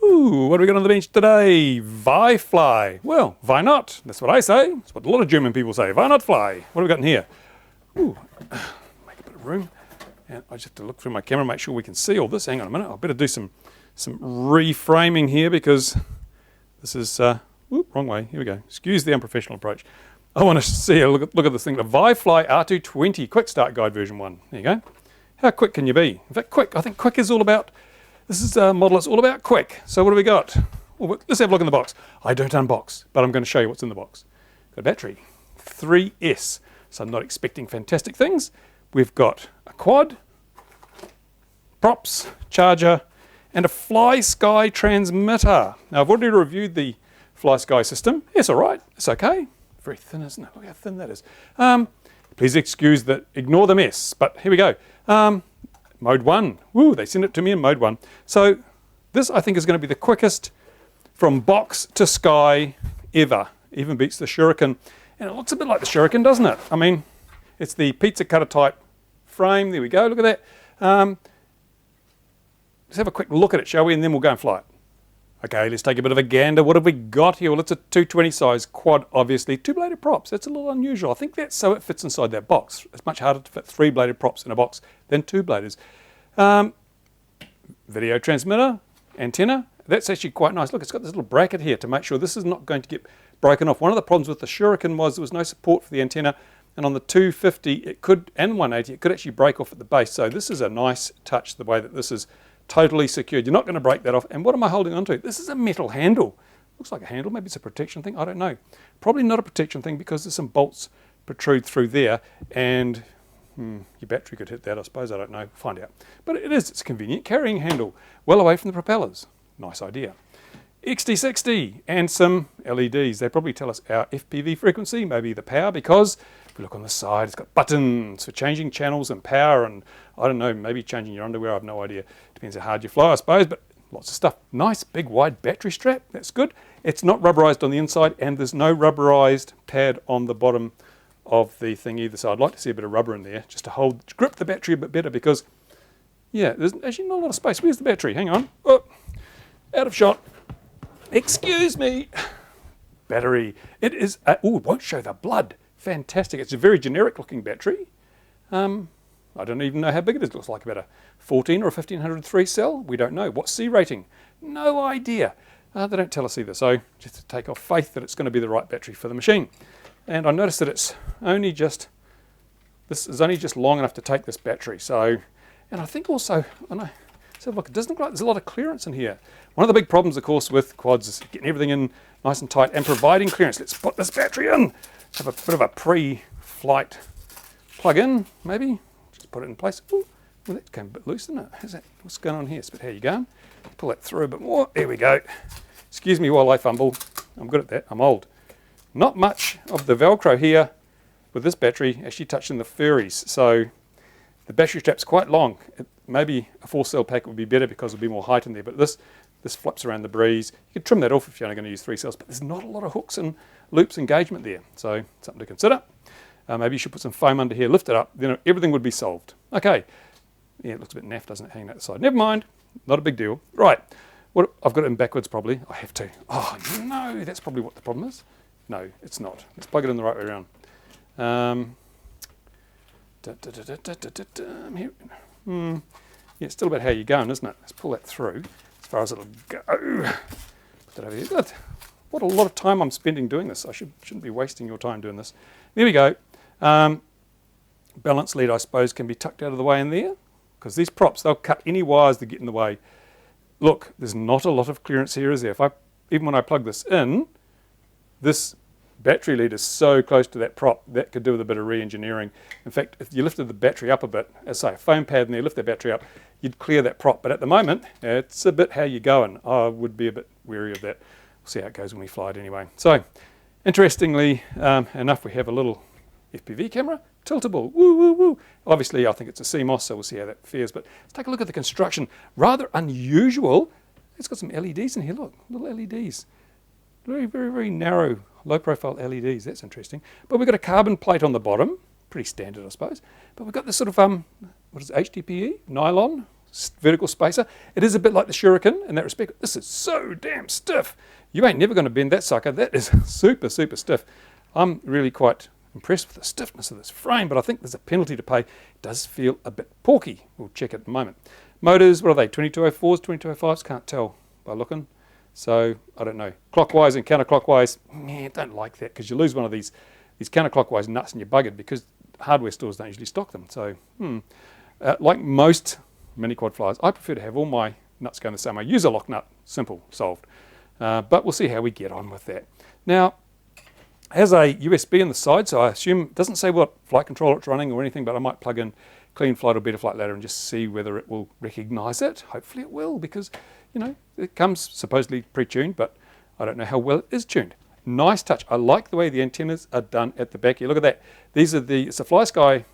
Ooh, what have we got on the bench today? ViFly. Well, why not? That's what I say. That's what a lot of German people say. Why not fly? What have we got in here? Ooh, make a bit of room. And I just have to look through my camera, make sure we can see all this. Hang on a minute. I better do some reframing here because this is, wrong way. Here we go. Excuse the unprofessional approach. I want to see a look at this thing. The ViFly R220 Quick Start Guide version 1. There you go. How quick can you be? In fact, quick. I think quick is all about, this is a model that's all about quick. So what do we got? Well, let's have a look in the box. I don't unbox, but I'm going to show you what's in the box. Got a battery, 3S. So I'm not expecting fantastic things. We've got a quad, props, charger, and a FlySky transmitter. Now I've already reviewed the FlySky system. It's all right. It's okay. Very thin, isn't it? Look how thin that is. Please ignore the mess. But here we go. Mode 1. Woo, they sent it to me in mode 1. So this, I think, is going to be the quickest from box to sky ever. Even beats the Shuriken. And it looks a bit like the Shuriken, doesn't it? I mean, it's the pizza cutter type frame. There we go. Look at that. Let's have a quick look at it, shall we? And then we'll go and fly it. Okay, let's take a bit of a gander. What have we got here? Well, it's a 220 size quad, obviously. Two-bladed props. That's a little unusual. I think that's so it fits inside that box. It's much harder to fit three-bladed props in a box than two-bladers. Video transmitter, antenna. That's actually quite nice. Look, it's got this little bracket here to make sure this is not going to get broken off. One of the problems with the Shuriken was there was no support for the antenna. And on the 250, it could, and 180, it could actually break off at the base. So this is a nice touch, the way that this is totally secured. You're not going to break that off. And what am I holding onto? This is a metal handle. Looks like a handle. Maybe it's a protection thing. I don't know. Probably not a protection thing because there's some bolts protrude through there. And your battery could hit that, I suppose. I don't know. Find out. But it is. It's a convenient carrying handle. Well away from the propellers. Nice idea. XT60 and some LEDs. They probably tell us our FPV frequency, maybe the power, because if we look on the side, it's got buttons for changing channels and power, and I don't know, maybe changing your underwear, I have no idea. Depends how hard you fly, I suppose, but lots of stuff. Nice, big, wide battery strap. That's good. It's not rubberized on the inside, and there's no rubberized pad on the bottom of the thing either. So I'd like to see a bit of rubber in there just to grip the battery a bit better because, yeah, there's actually not a lot of space. Where's the battery? Hang on. Oh, out of shot. Excuse me. Battery. It is, it won't show the blood. Fantastic. It's a very generic looking battery. I don't even know how big it is. It looks like about a 14 or a 1503 cell. We don't know. What C rating? No idea. They don't tell us either. So just to take off faith that it's going to be the right battery for the machine. And I noticed that this is only just long enough to take this battery. So, and I think also, so look, it doesn't look like there's a lot of clearance in here. One of the big problems, of course, with quads is getting everything in nice and tight and providing clearance. Let's put this battery in. Have a bit of a pre-flight plug-in, maybe. Just put it in place. Ooh, well, that came a bit loose, didn't it? What's going on here? But how you going? Pull that through a bit more. There we go. Excuse me while I fumble. I'm good at that. I'm old. Not much of the Velcro here with this battery actually touching the furries. So the battery strap's quite long. Maybe a 4-cell pack would be better because there'll be more height in there. But this flaps around the breeze. You can trim that off if you're only going to use 3 cells. But there's not a lot of hooks and loops engagement there. So something to consider. Maybe you should put some foam under here, lift it up, then everything would be solved. Okay. Yeah, it looks a bit naff, doesn't it, hanging out the side. Never mind. Not a big deal. Right. I've got it in backwards probably. I have to. Oh, no. That's probably what the problem is. No, it's not. Let's plug it in the right way around. Here. Yeah, it's still about how you're going, isn't it? Let's pull that through as far as it'll go. Put that over here. Good. What a lot of time I'm spending doing this. I shouldn't be wasting your time doing this. There we go. Balance lead, I suppose, can be tucked out of the way in there because these props, they'll cut any wires that get in the way. Look, there's not a lot of clearance here, is there? Even when I plug this in, this battery lead is so close to that prop, that could do with a bit of re-engineering. In fact, if you lifted the battery up a bit, as say a foam pad in there, lift that battery up, you'd clear that prop. But at the moment, it's a bit how you're going. I would be a bit wary of that. We'll see how it goes when we fly it anyway. So, interestingly enough, we have a little FPV camera, tiltable, woo, woo, woo. Obviously, I think it's a CMOS, so we'll see how that fares. But let's take a look at the construction. Rather unusual. It's got some LEDs in here, look, little LEDs. Very, very, very narrow, low-profile LEDs. That's interesting. But we've got a carbon plate on the bottom. Pretty standard, I suppose. But we've got this sort of, what is it, HDPE? Nylon? vertical spacer. It is a bit like the Shuriken in that respect. This is so damn stiff. You ain't never going to bend that sucker. That is super, super stiff. I'm really quite impressed with the stiffness of this frame, but I think there's a penalty to pay. It does feel a bit porky. We'll check it in a moment. Motors, what are they? 2204s, 2205s? Can't tell by looking. So, I don't know. Clockwise and counterclockwise, man, don't like that because you lose one of these counterclockwise nuts and you're buggered because hardware stores don't usually stock them. So, like most mini-quad flyers, I prefer to have all my nuts going the same way. Use a lock nut, simple, solved. But we'll see how we get on with that. Now, has a USB on the side, so I assume it doesn't say what flight controller it's running or anything, but I might plug in Clean Flight or Better Flight Ladder and just see whether it will recognize it. Hopefully it will, because, you know, it comes supposedly pre-tuned, but I don't know how well it is tuned. Nice touch. I like the way the antennas are done at the back here. Look at that. These are it's a FlySky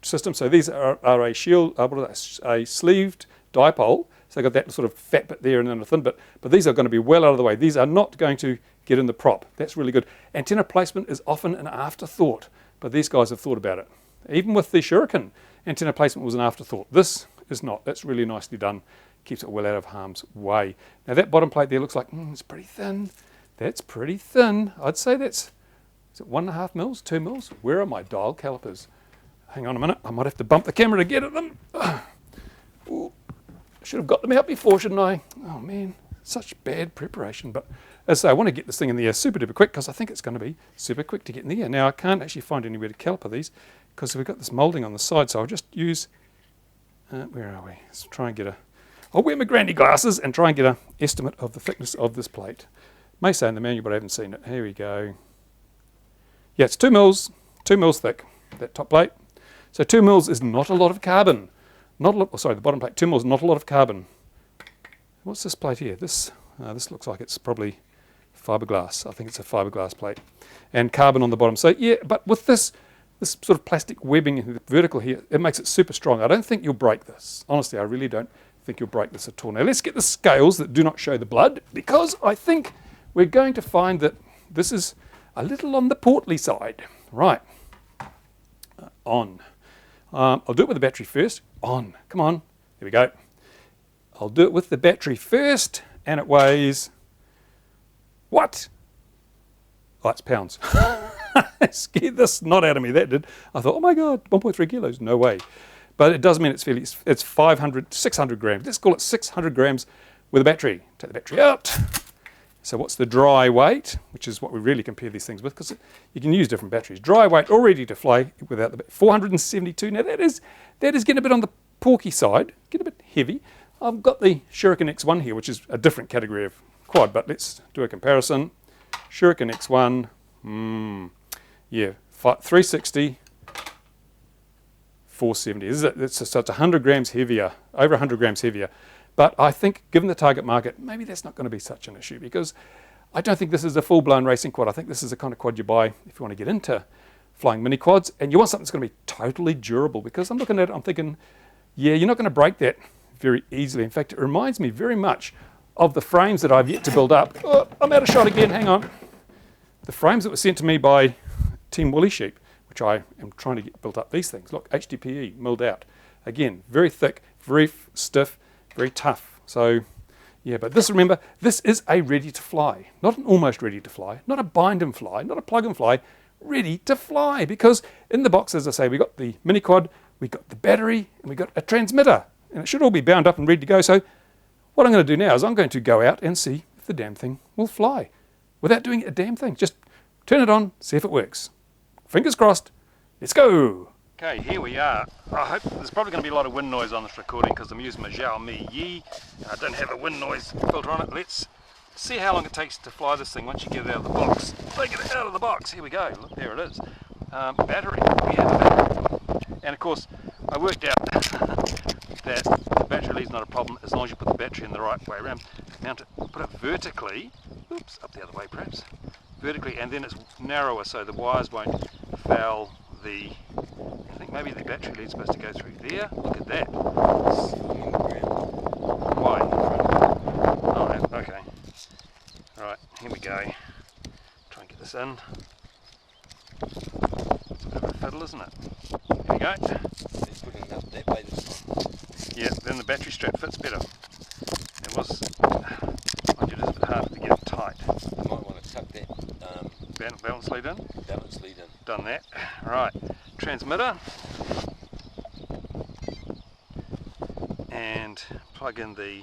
system, so these are a shield, a sleeved dipole. So they've got that sort of fat bit there and then a thin bit, but these are going to be well out of the way. These are not going to get in the prop. That's really good. Antenna placement is often an afterthought, but these guys have thought about it. Even with the Shuriken, antenna placement was an afterthought. This is not. That's really nicely done. Keeps it well out of harm's way. Now that bottom plate there looks like, it's pretty thin. That's pretty thin. I'd say is it 1.5 mils, 2 mils? Where are my dial calipers? Hang on a minute. I might have to bump the camera to get at them. Ooh. I should have got them out before, shouldn't I? Oh man, such bad preparation. But as I say, I want to get this thing in the air super duper quick because I think it's going to be super quick to get in the air. Now I can't actually find anywhere to caliper these because we've got this moulding on the side, so I'll just use, where are we? Let's try and I'll wear my granny glasses and try and get an estimate of the thickness of this plate. May say in the manual, but I haven't seen it. Here we go. Yeah, it's 2 mils thick, that top plate. So 2 mils is not a lot of carbon. Not a lot, sorry, the bottom plate, 2 mils, not a lot of carbon. What's this plate here? This looks like it's probably fiberglass. I think it's a fiberglass plate. And carbon on the bottom. So yeah, but with this sort of plastic webbing vertical here, it makes it super strong. I don't think you'll break this. Honestly, I really don't think you'll break this at all. Now let's get the scales that do not show the blood, because I think we're going to find that this is a little on the portly side. Right, on. I'll do it with the battery first. On, come on, here we go. I'll do it with the battery first, and it weighs, what? Oh, it's pounds. Scared the snot out of me, that did. I thought, oh my God, 1.3 kilos, no way. But it does mean it's 600 grams. Let's call it 600 grams with a battery. Take the battery out. So what's the dry weight, which is what we really compare these things with, because you can use different batteries. Dry weight, all ready to fly without the 472. Now that is getting a bit on the porky side, getting a bit heavy. I've got the Shuriken X1 here, which is a different category of quad, but let's do a comparison. Shuriken X1, yeah, 360, 470. So it's 100 grams heavier, over 100 grams heavier. But I think, given the target market, maybe that's not going to be such an issue, because I don't think this is a full-blown racing quad. I think this is the kind of quad you buy if you want to get into flying mini quads, and you want something that's going to be totally durable, because I'm looking at it, I'm thinking, yeah, you're not going to break that very easily. In fact, it reminds me very much of the frames that I've yet to build up. Oh, I'm out of shot again, hang on. The frames that were sent to me by Team Woolly Sheep, which I am trying to get built up. These things, look, HDPE, milled out. Again, very thick, very stiff, very tough. So, yeah, but this, remember, this is a ready to fly, not an almost ready to fly, not a bind and fly, not a plug and fly, ready to fly. Because in the box, as I say, we got the mini quad, we got the battery, and we got a transmitter, and it should all be bound up and ready to go. So what I'm going to do now is I'm going to go out and see if the damn thing will fly without doing a damn thing. Just turn it on, see if it works. Fingers crossed. Let's go. Okay, here we are. I hope there's probably going to be a lot of wind noise on this recording because I'm using my Xiaomi Yi. I don't have a wind noise filter on it. Let's see how long it takes to fly this thing once you get it out of the box. Take it out of the box. Here we go. Look, there it is. Battery. We have a battery. And of course, I worked out that the battery lead's not a problem as long as you put the battery in the right way around. Mount it, put it vertically. Oops, up the other way perhaps. Vertically, and then it's narrower so the wires won't foul the, I think maybe the battery lead's supposed to go through there. Look at that. Why? Oh, okay. Alright, here we go. Try and get this in. It's a bit of a fiddle, isn't it? Here we go. It's looking up that way this time. Yeah, then the battery strap fits better. It was, mind you, it is a bit harder to get it tight. You might want to tuck that Balance lead in. balance lead in. Done that. Right, transmitter. And plug in the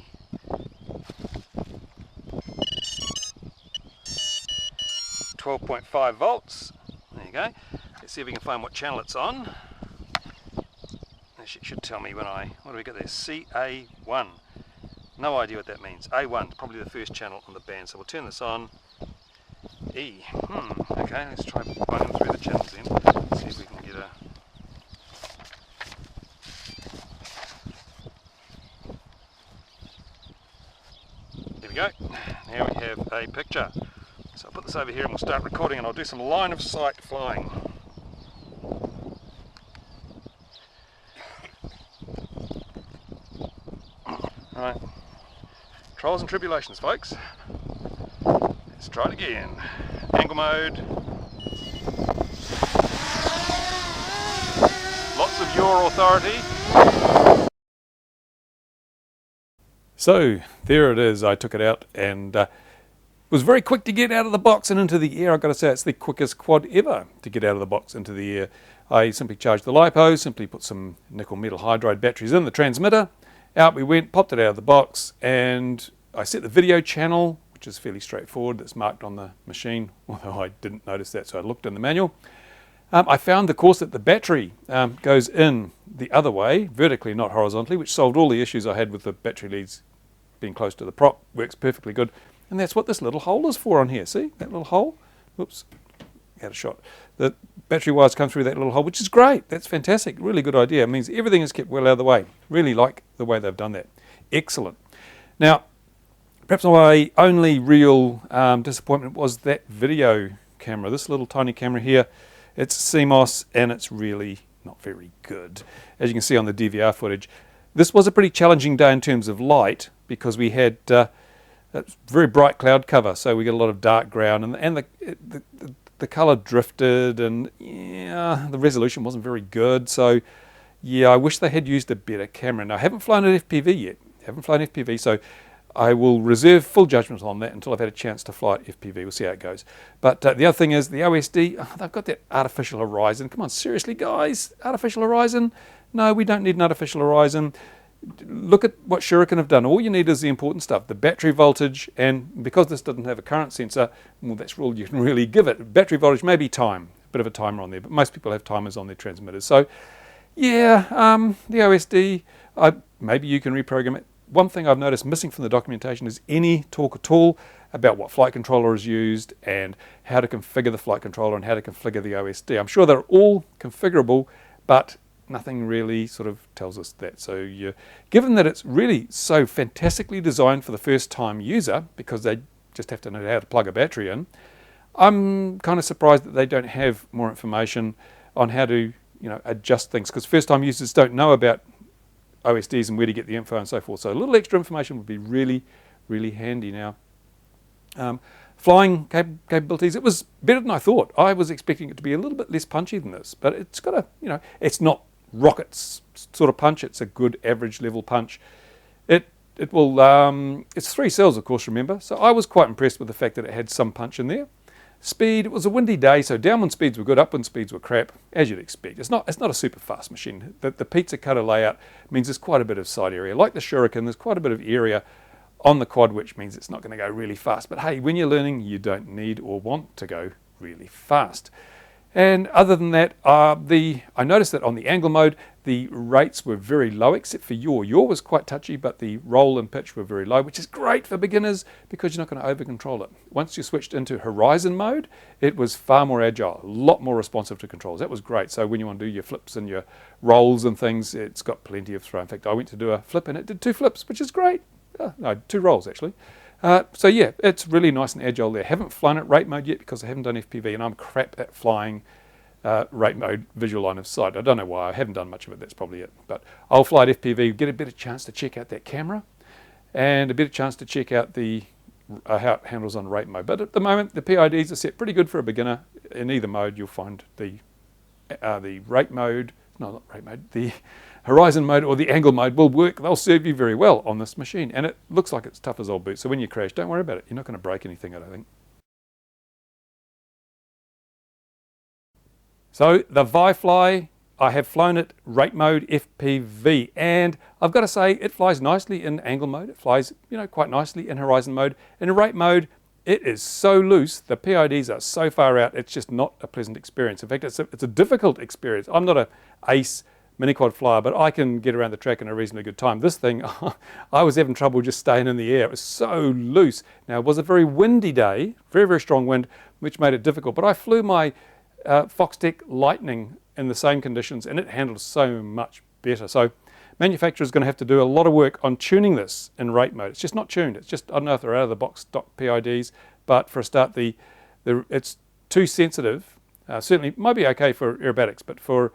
.5 volts. There you go. Let's see if we can find what channel it's on. It should tell me when what do we got there? CA1. No idea what that means. A1, probably the first channel on the band. So we'll turn this on. E. Okay, let's try bunging through the channels then. See if we can get a... There we go. Now we have a picture. So I'll put this over here and we'll start recording, and I'll do some line of sight flying. Alright. Trials and tribulations, folks. Let's try it again. Angle mode. Lots of your authority. So there it is. I took it out and was very quick to get out of the box and into the air. I've got to say it's the quickest quad ever to get out of the box into the air. I simply charged the LiPo, simply put some nickel metal hydride batteries in the transmitter. Out we went, popped it out of the box, and I set the video channel, which is fairly straightforward, that's marked on the machine, although I didn't notice that, so I looked in the manual. I found, of course, that the battery goes in the other way, vertically, not horizontally, which solved all the issues I had with the battery leads being close to the prop. Works perfectly good. And that's what this little hole is for on here. See, that little hole? Whoops, had a shot. The battery wires come through that little hole, which is great. That's fantastic. Really good idea. It means everything is kept well out of the way. Really like the way they've done that. Excellent. Now, perhaps my only real disappointment was that video camera. This little tiny camera here, it's CMOS and it's really not very good. As you can see on the DVR footage, this was a pretty challenging day in terms of light because we had a very bright cloud cover, so we got a lot of dark ground, and the colour drifted, and yeah, the resolution wasn't very good. So yeah, I wish they had used a better camera. Now I haven't flown an FPV yet. Haven't flown FPV, so I will reserve full judgment on that until I've had a chance to fly at FPV. We'll see how it goes. But the other thing is the OSD. They've got that artificial horizon. Come on, seriously, guys, artificial horizon? No, we don't need an artificial horizon. Look at what Shuriken have done. All you need is the important stuff, the battery voltage, and because this doesn't have a current sensor, well, that's all you can really give it. Battery voltage, maybe time, a bit of a timer on there, but most people have timers on their transmitters. So yeah, the OSD, maybe you can reprogram it. One thing I've noticed missing from the documentation is any talk at all about what flight controller is used and how to configure the flight controller and how to configure the OSD. I'm sure they're all configurable, but nothing really sort of tells us that. So given that it's really so fantastically designed for the first time user, because they just have to know how to plug a battery in, I'm kind of surprised that they don't have more information on how to adjust things, because first time users don't know about OSDs and where to get the info and so forth. So a little extra information would be really, really handy. Now, flying capabilities, it was better than I thought. I was expecting it to be a little bit less punchy than this, but it's got it's not rockets sort of punch. It's a good average level punch. It will, it's 3 cells, of course, remember. So I was quite impressed with the fact that it had some punch in there. Speed, it was a windy day, so downwind speeds were good, upwind speeds were crap, as you'd expect. It's not a super fast machine. The pizza cutter layout means there's quite a bit of side area. Like the Shuriken, there's quite a bit of area on the quad, which means it's not going to go really fast. But hey, when you're learning, you don't need or want to go really fast. And other than that, I noticed that on the angle mode, the rates were very low, except for yaw. Yaw was quite touchy, but the roll and pitch were very low, which is great for beginners because you're not going to over control it. Once you switched into horizon mode, it was far more agile, a lot more responsive to controls. That was great. So when you want to do your flips and your rolls and things, it's got plenty of throw. In fact, I went to do a flip and it did 2 flips, which is great. No, 2 rolls actually. So yeah, it's really nice and agile there. Haven't flown it rate mode yet because I haven't done FPV, and I'm crap at flying rate mode visual line of sight. I don't know why. I haven't done much of it. That's probably it. But I'll fly at FPV, get a better chance to check out that camera and a better chance to check out the how it handles on rate mode. But at the moment, the PIDs are set pretty good for a beginner. In either mode, you'll find the rate mode, no, not rate mode, the horizon mode or the angle mode will work. They'll serve you very well on this machine. And it looks like it's tough as old boots. So when you crash, don't worry about it. You're not going to break anything, I don't think. So the ViFly, I have flown it rate mode FPV, and I've got to say it flies nicely in angle mode. It flies, quite nicely in horizon mode. In rate mode, it is so loose. The PIDs are so far out. It's just not a pleasant experience. In fact, it's a difficult experience. I'm not an ace miniquad flyer, but I can get around the track in a reasonably good time. This thing, I was having trouble just staying in the air. It was so loose. Now, it was a very windy day, very, very strong wind, which made it difficult. But I flew my Foxtech Lightning in the same conditions, and it handles so much better. So manufacturer's going to have to do a lot of work on tuning this in rate mode. It's just not tuned. It's just, I don't know if they're out of the box stock PIDs, but for a start, it's too sensitive. Certainly might be okay for aerobatics, but for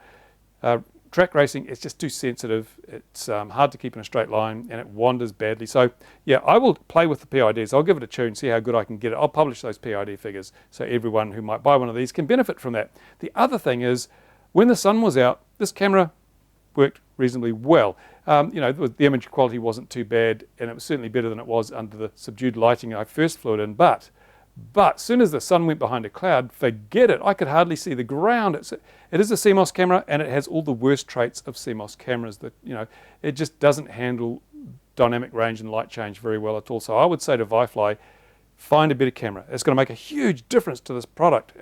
track racing, it's just too sensitive. It's hard to keep in a straight line, and it wanders badly. So yeah, I will play with the PIDs. I'll give it a tune, see how good I can get it. I'll publish those PID figures so everyone who might buy one of these can benefit from that. The other thing is, when the sun was out, this camera worked reasonably well. The image quality wasn't too bad, and it was certainly better than it was under the subdued lighting I first flew it in. But as soon as the sun went behind a cloud, forget it. I could hardly see the ground. It is a CMOS camera, and it has all the worst traits of CMOS cameras. That it just doesn't handle dynamic range and light change very well at all. So I would say to ViFly, find a better camera. It's going to make a huge difference to this product.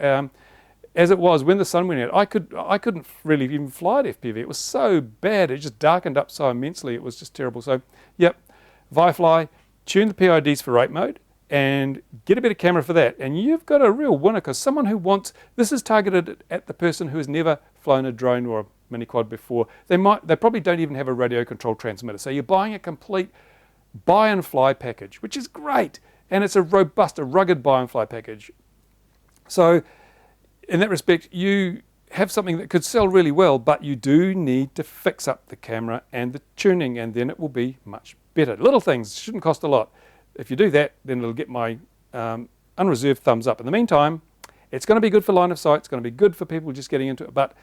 As it was when the sun went out, I couldn't really even fly at FPV. It was so bad. It just darkened up so immensely. It was just terrible. So, yep, ViFly, tune the PIDs for rate mode and get a better camera for that. And you've got a real winner, because someone who wants, this is targeted at the person who has never flown a drone or a mini-quad before. They probably don't even have a radio control transmitter. So you're buying a complete buy and fly package, which is great. And it's a robust, a rugged buy and fly package. So in that respect, you have something that could sell really well, but you do need to fix up the camera and the tuning, and then it will be much better. Little things shouldn't cost a lot. If you do that, then it'll get my unreserved thumbs up. In the meantime, it's going to be good for line of sight. It's going to be good for people just getting into it, but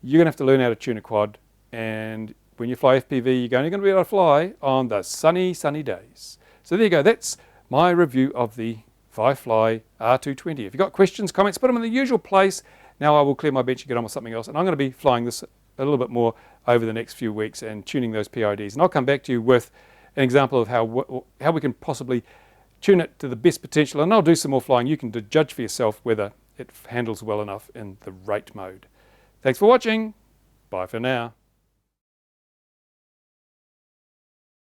you're going to have to learn how to tune a quad. And when you fly FPV, you're only going to be able to fly on the sunny, sunny days. So there you go. That's my review of the ViFly R220. If you've got questions, comments, put them in the usual place. Now I will clear my bench and get on with something else. And I'm going to be flying this a little bit more over the next few weeks and tuning those PIDs. And I'll come back to you with an example of how we can possibly tune it to the best potential. And I'll do some more flying. You can judge for yourself whether it handles well enough in the rate mode. Thanks for watching. Bye for now.